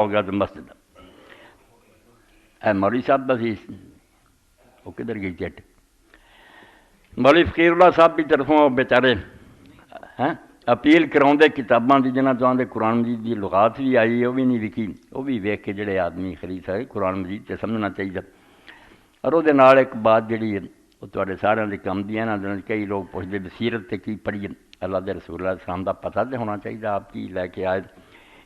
ہو گیا تو مسجد اے مولوی صاحب بس وہ کدھر گئی چٹ مولوی فقیر اللہ صاحب کی طرفوں بیچارے ہیں اپیل کراؤندے کتاباں دی جنہاں تو آندے قرآن مجید دی لغات بھی آئی وہ بھی نہیں لکھی وہ بھی ویکھ کے جڑے آدمی خرید سکے قرآن مجید تے سمجھنا چاہیے اور وہ نال ایک بات جڑی ہے وہ تواڈے سارے دے کم دی ہے نا کئی لوگ پوچھتے بصیرت تے کی پڑھیے اللہ دے رسول اللہ علیہ السلام دا پتہ تے ہونا چاہیے آپ کی لے کے آئے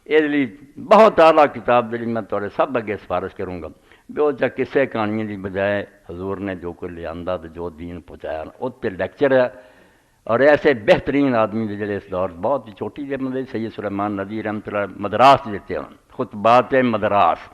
اس لیے بہت اعلیٰ کتاب جڑی میں تواڈے سب اگے سفارش کروں گا بھی وہ چاہے کسے کہانیاں دی بجائے حضور نے جو کوئی لیا تو جو دین پہنچایا اس پہ لیکچر ہے اور ایسے بہترین آدمی دے جڑے اس دور بہت ہی چھوٹی جی مطلب سید سلیمان ندوی رحمۃ اللہ مدراس دیتے ہیں خطبات مدراس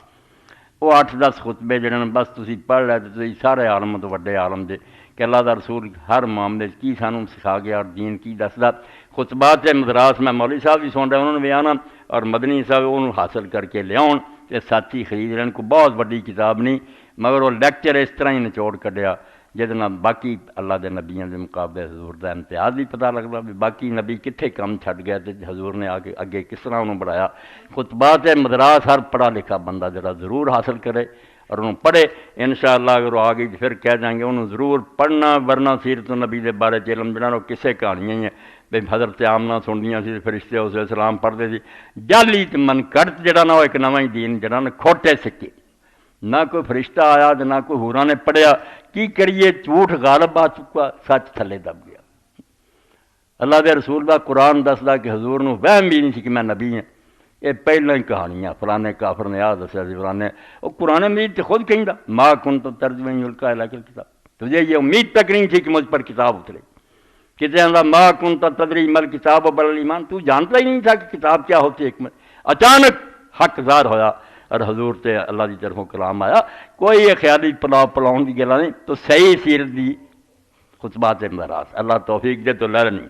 وہ 8-10 خطبے جڑے بس تسی پڑھ لے تو تسی سارے عالم تو وڈے عالم دے کہ اللہ دا رسول ہر معاملے کی سانوں سکھا گیا اور دین کی دسدا خطبات مدراس میں مولوی صاحب بھی سن رہا انہوں نے بھی آنا اور مدنی صاحب انہوں حاصل کر کے لیاؤن تے ساتھی خرید رہے کو بہت بڑی کتاب نہیں مگر وہ لیکچر اس طرح ہی نچوڑ کڈیا جہد نال باقی اللہ دے نبیاں دے مقابلے حضور دا امتیاز بھی پتہ لگتا بھی باقی نبی کتنے کم چھڈ گئے تے حضور نے آگے اگے کس طرح انہوں بڑھایا خطبات مدراس ہر پڑھا لکھا بندہ جڑا ضرور حاصل کرے اور انہوں پڑھے انشاءاللہ اگر وہ آگے پھر کہہ جائیں گے انہوں ضرور پڑھنا ورنہ سیرت النبی دے بارے علم جڑا وہ کسے کہانیاں ہی ہیں بھئی حضرت آمنہ سننیاں سی فرشتے اس علیہ السلام پڑھتے سی جعلی من کڑت جڑا نہ وہ ایک نواں ہی دین جڑا نہ کھوٹے سکے نہ کوئی فرشتہ آیا نہ کوئی ہوراں نے پڑھیا کی کریے جھوٹ غالب آ چکا سچ تھلے دب گیا اللہ دے رسول دا قرآن دسدا کہ حضور نو وہم بھی نہیں سی کہ میں نبی ہاں یہ پہلے ہی کہانیاں فلانے کافر نے آ دسیا سی فلانے وہ قرآن مجید تے خود کہندا ما کنت ترجمہ یلقا الیک الکتاب تجھے یہ امید تک نہیں تھی کہ مجھ پر کتاب اترے کہتے ہیں ما کنت تدری مل کتاب و بل ایمان تو جانتا ہی نہیں تھا کہ کتاب کیا ہوتی ہے حکمت اچانک حق ظاہر ہویا اور حضور تے اللہ دی طرفوں کلام آیا کوئی یہ خیالی پلاؤن کی گلا نہیں تو صحیح سیرت دی خطبات مدراس اللہ توفیق دے تو لڑ نہیں